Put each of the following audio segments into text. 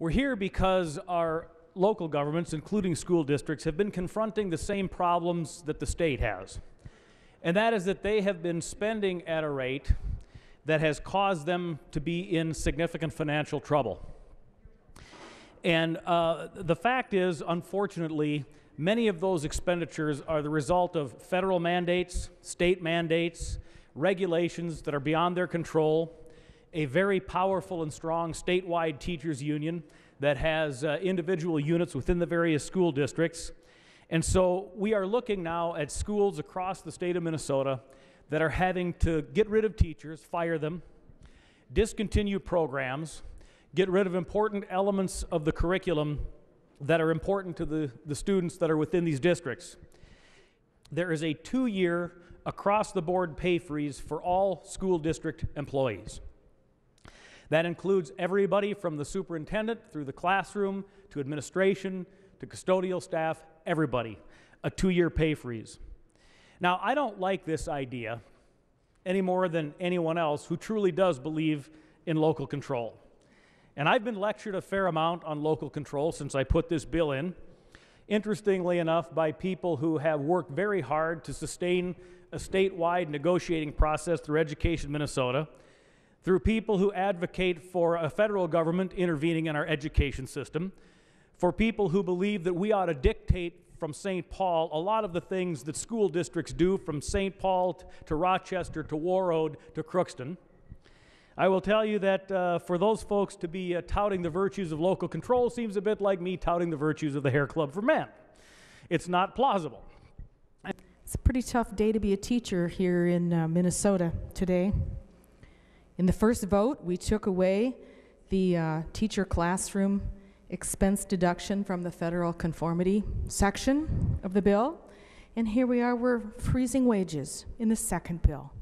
We're here because our local governments, including school districts, have been confronting the same problems that the state has. And that is that they have been spending at a rate that has caused them to be in significant financial trouble. And the fact is, unfortunately, many of those expenditures are the result of federal mandates, state mandates, regulations that are beyond their control, a very powerful and strong statewide teachers union that has individual units within the various school districts. And so we are looking now at schools across the state of Minnesota that are having to get rid of teachers, fire them, discontinue programs, get rid of important elements of the curriculum that are important to the students that are within these districts. There is a 2-year across-the-board pay freeze for all school district employees. That includes everybody from the superintendent through the classroom to administration to custodial staff, everybody, a 2-year pay freeze. Now, I don't like this idea any more than anyone else who truly does believe in local control. And I've been lectured a fair amount on local control since I put this bill in, interestingly enough, by people who have worked very hard to sustain a statewide negotiating process through Education Minnesota, through people who advocate for a federal government intervening in our education system, for people who believe that we ought to dictate from St. Paul a lot of the things that school districts do, from St. Paul to Rochester to Warroad to Crookston. I will tell you that for those folks to be touting the virtues of local control seems a bit like me touting the virtues of the Hair Club for Men. It's not plausible. It's a pretty tough day to be a teacher here in Minnesota today. In the first vote, we took away the teacher classroom expense deduction from the federal conformity section of the bill. And here we are, we're freezing wages in the second bill.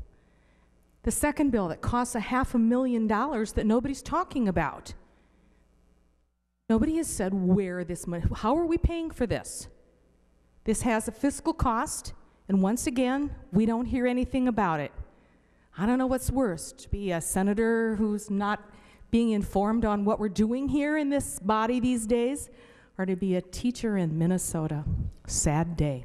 The second bill that costs $500,000 that nobody's talking about. Nobody has said where this money, how are we paying for this? This has a fiscal cost, and once again, we don't hear anything about it. I don't know what's worse, to be a senator who's not being informed on what we're doing here in this body these days, or to be a teacher in Minnesota. Sad day.